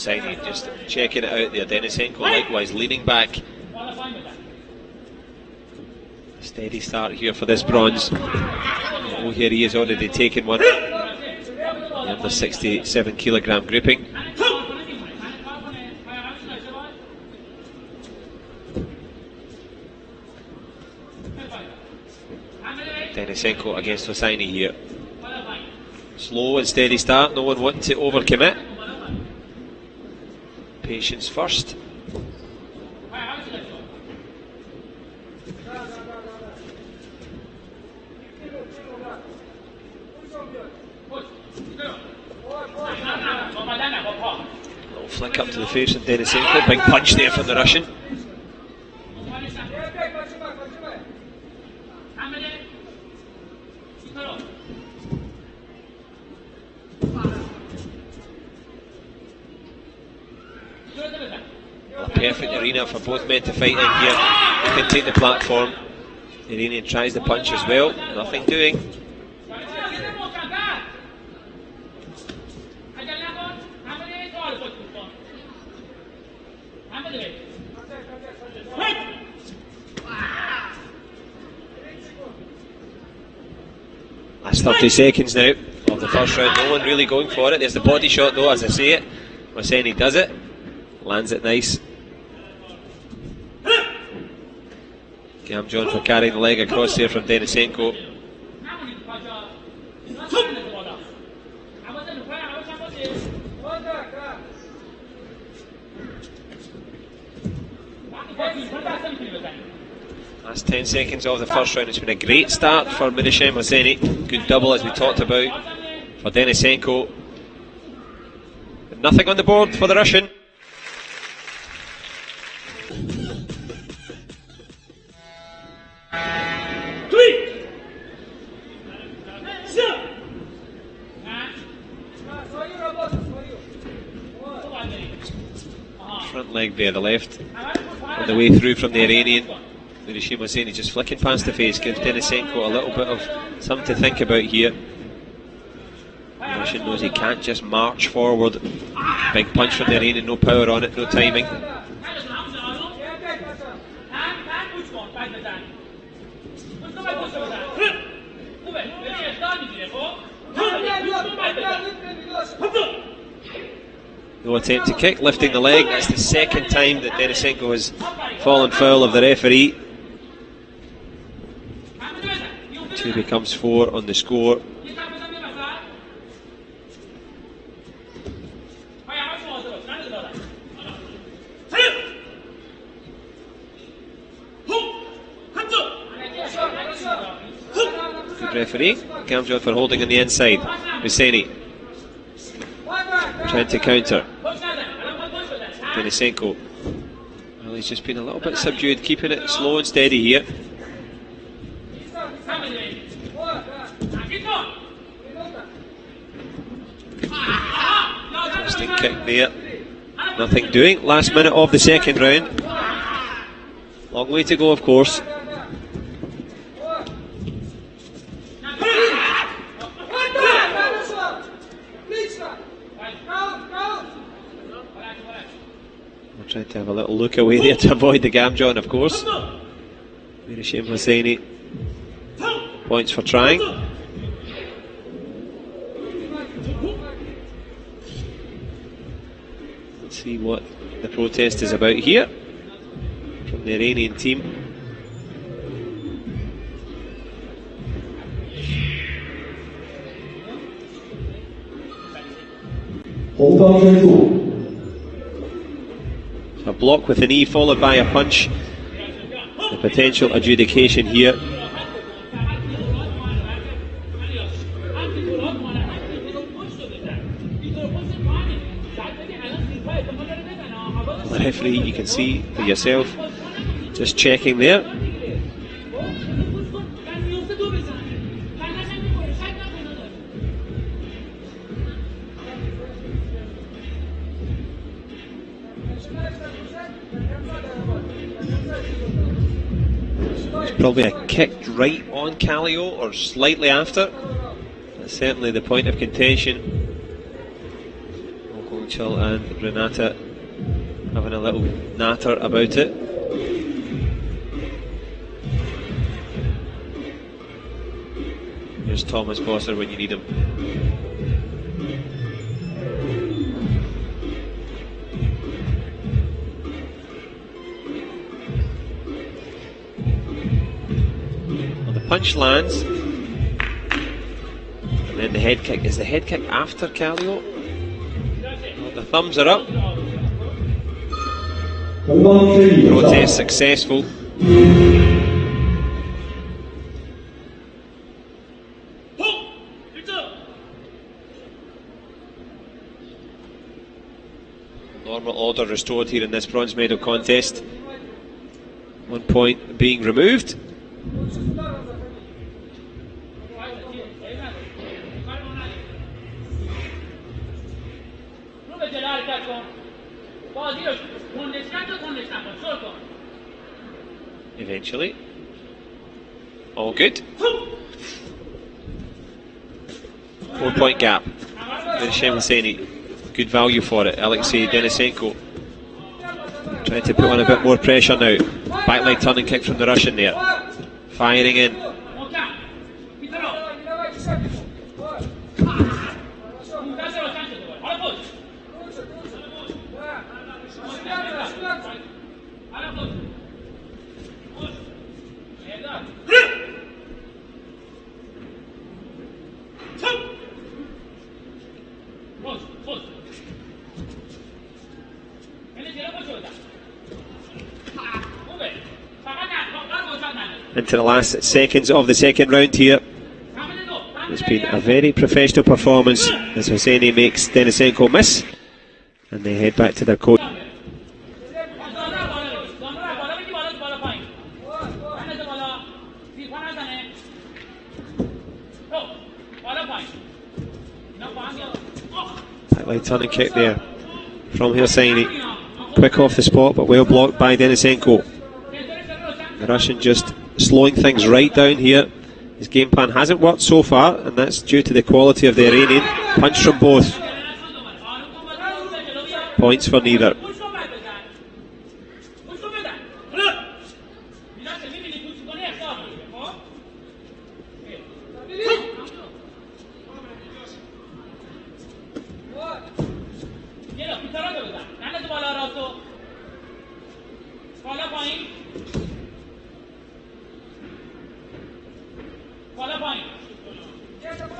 Hosseini just checking it out there. Denisenko likewise leaning back. Steady start here for this bronze. Oh, here he is already taken one. The under 67 kilogram grouping. Denisenko against Hosseini here. Slow and steady start, no one wanting to overcommit. Patience first. Little flick up to the face of Denisenko, big punch there from the Russian. A perfect arena for both men to fight in here. They can take the platform. The Iranian tries the punch as well, nothing doing. Last 30 seconds now of the first round, no one really going for it. There's the body shot though, as I say it. Hosseini does it, lands it nice. Gamjon for carrying the leg across there from Denisenko. Last 10 seconds of the first round. It's been a great start for Mirhashem HOSSEINI. Good double, as we talked about, for Denisenko. But nothing on the board for the Russian. Front leg there, the left, on the way through from the Iranian. Mirhashem HOSSEINI just flicking past the face, gives Denisenko a little bit of something to think about here. The Russian knows he can't just march forward. Big punch from the Iranian, no power on it, no timing. No attempt to kick, lifting the leg. That's the second time that Denisenko has fallen foul of the referee. 2 becomes 4 on the score. Good referee. Gamjon for holding on the inside. HOSSEINI trying to counter. Denisenko, well, he's just been a little bit subdued, keeping it slow and steady here. Twisting kick there, nothing doing. Last minute of the second round. Long way to go, of course. Trying to have a little look away there to avoid the Gamjon, of course. Mirhashem HOSSEINI points for trying. Let's see what the protest is about here from the Iranian team. A block with a knee followed by a punch. The potential adjudication here. The referee, you can see for yourself, just checking there. Probably a kick right on Kallio or slightly after. That's certainly the point of contention. Angel and Renata having a little natter about it. Here's Thomas Bosser when you need him. Well, the punch lands, and then the head kick. Is the head kick after Callio? Well, the thumbs are up. Protest successful. Normal order restored here in this bronze medal contest. 1 point being removed. Eventually. All good. 4 point gap. Mirhashem HOSSEINI. Good value for it. Alexey DENISENKO trying to put on a bit more pressure now. Back leg turning kick from the Russian there. Firing in. Into the last seconds of the second round here. It's been a very professional performance as HOSSEINI makes DENISENKO miss, and they head back to their coach. Back leg turning kick there from HOSSEINI. Quick off the spot, but well blocked by DENISENKO. The Russian just slowing things right down here. His game plan hasn't worked so far, and that's due to the quality of the Iranian. Punch from both. Points for neither.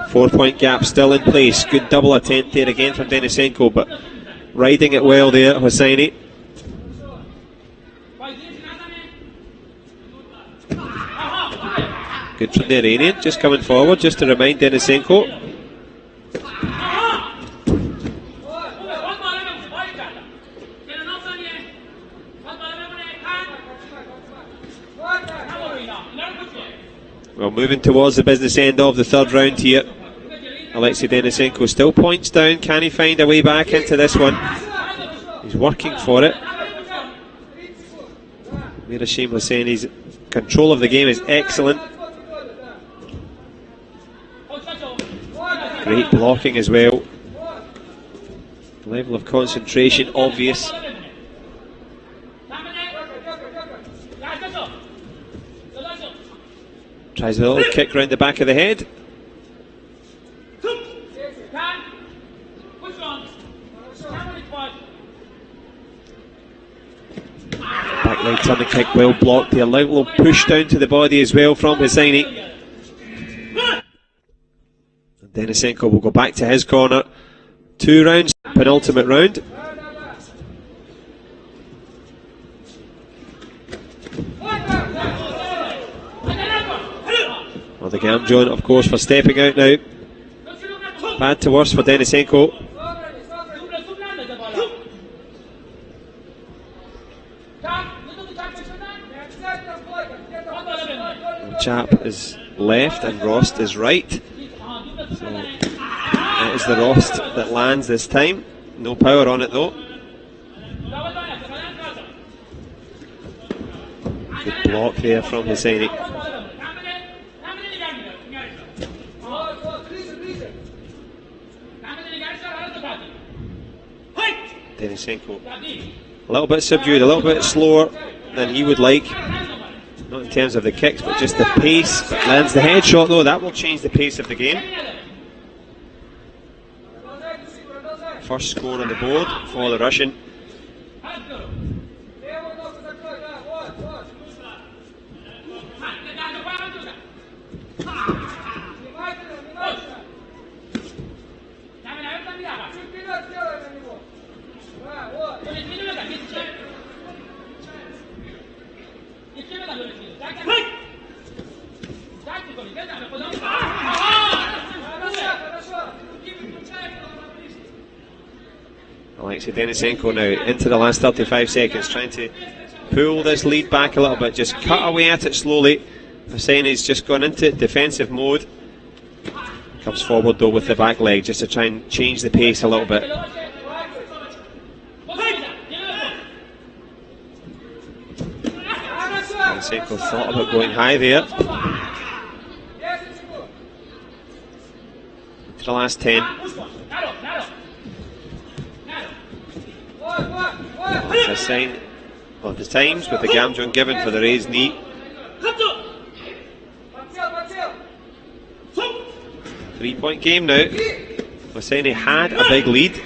Four-point gap still in place. Good double attempt there again from DENISENKO, but riding it well there, HOSSEINI. Good from the Iranian, just coming forward, just to remind DENISENKO. Well, moving towards the business end of the third round here. Alexey DENISENKO still points down. Can he find a way back into this one? He's working for it. Mirhashem HOSSEINI's control of the game is excellent. Great blocking as well. Level of concentration obvious. Tries a little kick round the back of the head. Back leg turning kick, well blocked. A little push down to the body as well from HOSSEINI. DENISENKO will go back to his corner. 2 rounds, penultimate round. Well, the Gamjon, of course, for stepping out now. Bad to worse for DENISENKO. Chap is left and Rost is right. So it is the Rost that lands this time. No power on it though. Good block there from HOSSEINI. Denisenko a little bit subdued, a little bit slower than he would like. Not in terms of the kicks, but just the pace. But lands the headshot though, that will change the pace of the game. First score on the board for the Russian. Alexey DENISENKO now into the last 35 seconds, trying to pull this lead back a little bit, just cut away at it slowly. Hosseini's just gone into defensive mode. Comes forward though with the back leg just to try and change the pace a little bit. DENISENKO thought about going high there. To the last 10. A sign of the times with the Gamjon given for the raised knee. 3-point game now. Hosseini had a big lead.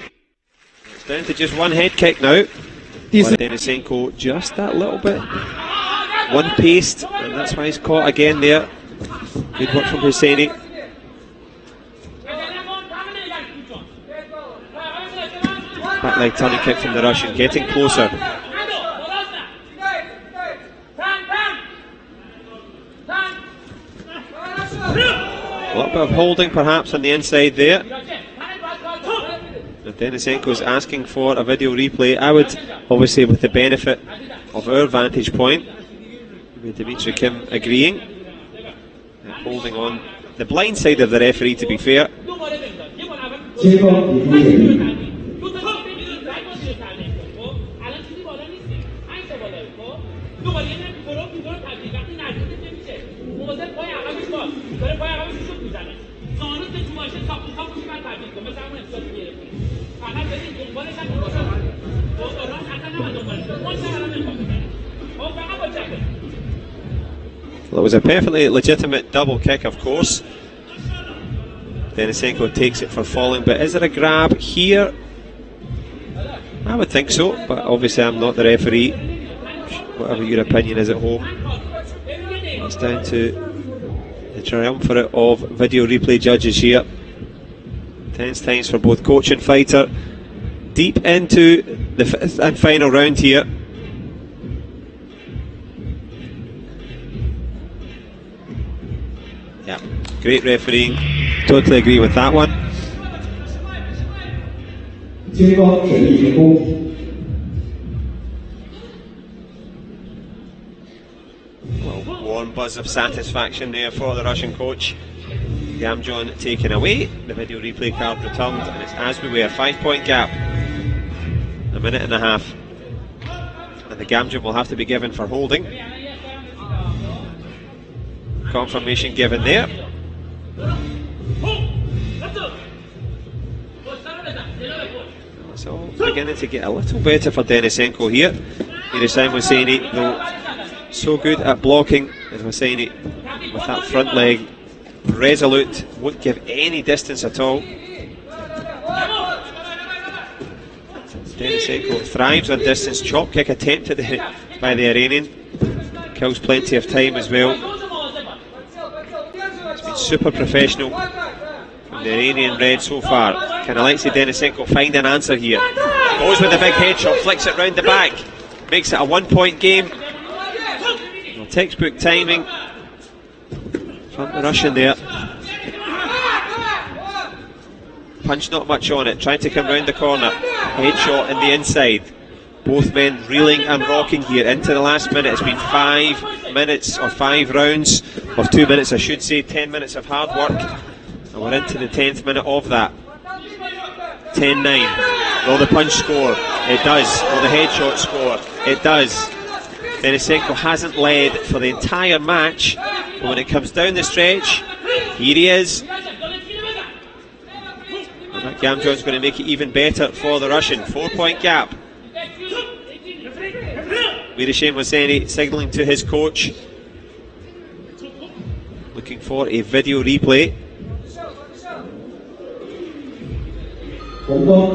It's down to just one head kick now. DENISENKO just that little bit one-paced, and that's why he's caught again there. Good work from Hosseini. Back leg turning kick from the Russian, getting closer. A little bit of holding perhaps on the inside there. If DENISENKO's asking for a video replay, I would obviously, with the benefit of our vantage point, with Dimitri Kim agreeing, and holding on the blind side of the referee, to be fair. Well, it was a perfectly legitimate double kick, of course. DENISENKO takes it for falling, but is there a grab here? I would think so, but obviously I'm not the referee. Whatever your opinion is at home, it's down to the triumvirate of video replay judges here. Tense times for both coach and fighter. Deep into the fifth and final round here. Yeah, great refereeing. Totally agree with that one. Well, warm buzz of satisfaction there for the Russian coach. Gamjon taken away, the video replay card returned, and it's as we were, 5-point gap, a minute and a half, and the Gamjon will have to be given for holding. Confirmation given there. It's all beginning to get a little better for DENISENKO here. Mirhashem HOSSEINI, though, so good at blocking, and HOSSEINI with that front leg, resolute, won't give any distance at all. DENISENKO thrives on distance. Chop kick attempted by the Iranian, kills plenty of time as well. It's been super professional from the Iranian red so far. Can Alexey DENISENKO find an answer here? Goes with a big headshot, flicks it round the back, makes it a 1-point game. Well, textbook timing from the Russian there. Punch not much on it, trying to come round the corner. Headshot in the inside. Both men reeling and rocking here into the last minute. It's been 5 minutes, or 5 rounds of 2 minutes, I should say. 10 minutes of hard work, and we're into the 10th minute of that. 10-9. Will the punch score? It does. Will the headshot score? It does. DENISENKO hasn't led for the entire match, but when it comes down the stretch, here he is. And that Gamjon's going to make it even better for the Russian. 4-point gap. Mirhashem HOSSEINI signalling to his coach, looking for a video replay. Well,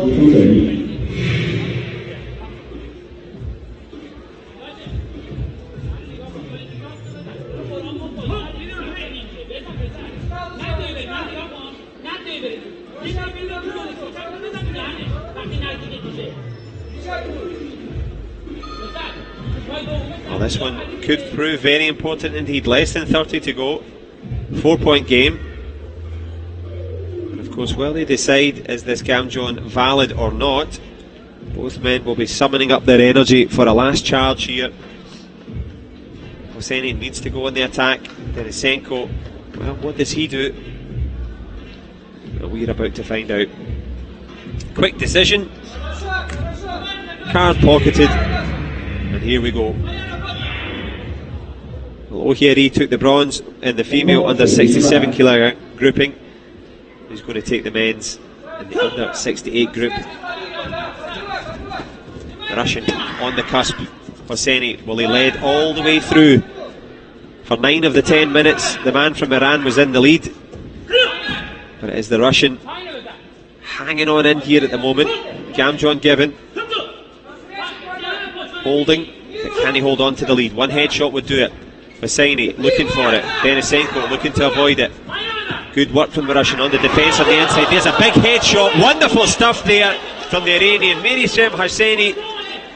this one could prove very important indeed. Less than 30 to go. 4-point game. And of course, while they decide is this Gamjon valid or not, both men will be summoning up their energy for a last charge here. HOSSEINI needs to go on the attack. DENISENKO, well, what does he do? Well, we're about to find out. Quick decision. Card pocketed. And here we go. Well, IRI took the bronze in the female under 67 kg grouping. He's going to take the men's in the under 68 group. The Russian on the cusp. HOSSEINI, well, he led all the way through. For 9 of the 10 minutes, the man from Iran was in the lead. But it is the Russian hanging on in here at the moment. Gamjon given. Holding, but can he hold on to the lead? One headshot would do it. HOSSEINI looking for it. DENISENKO looking to avoid it. Good work from the Russian on the defence on the inside. There's a big headshot. Wonderful stuff there from the Iranian. Mirhashem HOSSEINI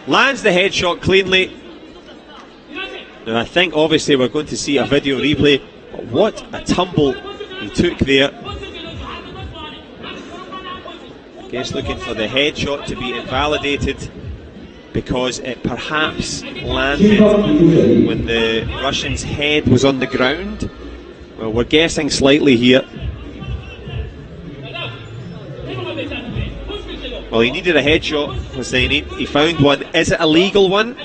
lands the headshot cleanly. Now I think obviously we're going to see a video replay, but what a tumble he took there. I guess looking for the headshot to be invalidated because it perhaps landed when the Russian's head was on the ground. Well, we're guessing slightly here. Well, he needed a headshot, HOSSEINI. He found one. Is it a legal one?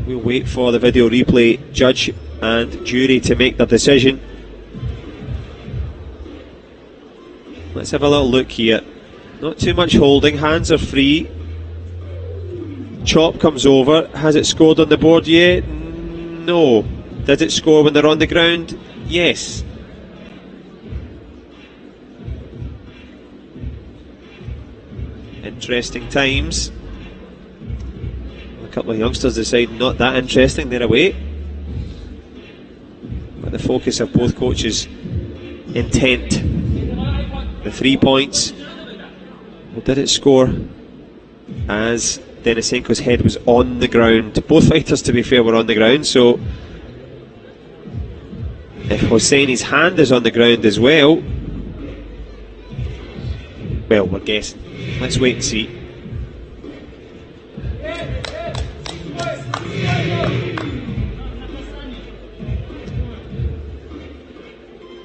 We'll wait for the video replay judge and jury to make their decision. Let's have a little look here. Not too much holding, hands are free. Chop comes over. Has it scored on the board yet? No. Did it score when they're on the ground? Yes. Interesting times. A couple of youngsters decide not that interesting, they're away. But the focus of both coaches, intent. The 3 points. Well, did it score as DENISENKO's head was on the ground? Both fighters, to be fair, were on the ground, so if HOSSEINI's hand is on the ground as well, well, we're guessing. Let's wait and see.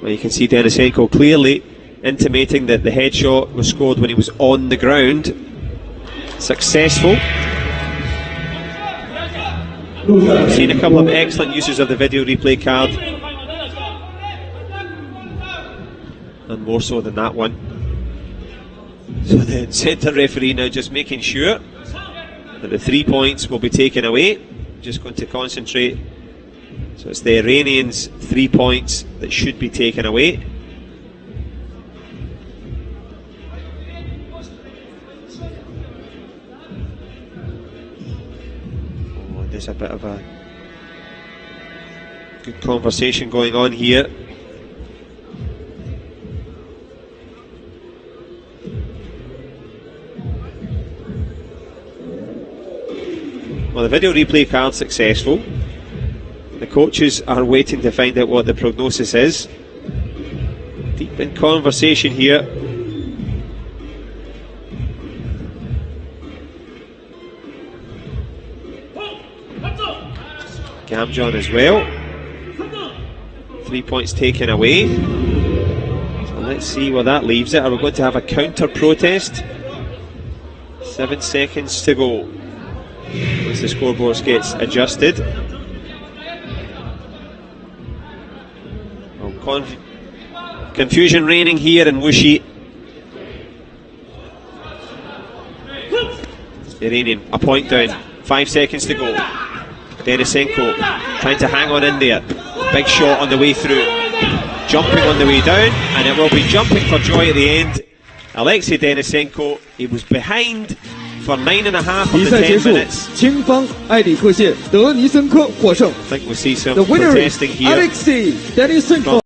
Well, you can see DENISENKO clearly intimating that the headshot was scored when he was on the ground. Successful. We've seen a couple of excellent uses of the video replay card, and more so than that one. So the centre referee now just making sure that the 3 points will be taken away. Just going to concentrate. So it's the Iranians' 3 points that should be taken away. Oh, there's a bit of a good conversation going on here. Well, the video replay card's successful. The coaches are waiting to find out what the prognosis is. Deep in conversation here. Gamjon as well. 3 points taken away. So let's see where that leaves it. Are we going to have a counter protest? 7 seconds to go once the scoreboard gets adjusted. Confusion reigning here in Wuxi. Iranian, a point down, 5 seconds to go. Denisenko trying to hang on in there. Big shot on the way through. Jumping on the way down, and it will be jumping for joy at the end. Alexey DENISENKO, he was behind for 9.5 of the 10 minutes. 青方埃里克线德尼森科获胜。 I think we'll see some The winner protesting is here. Alexey DENISENKO.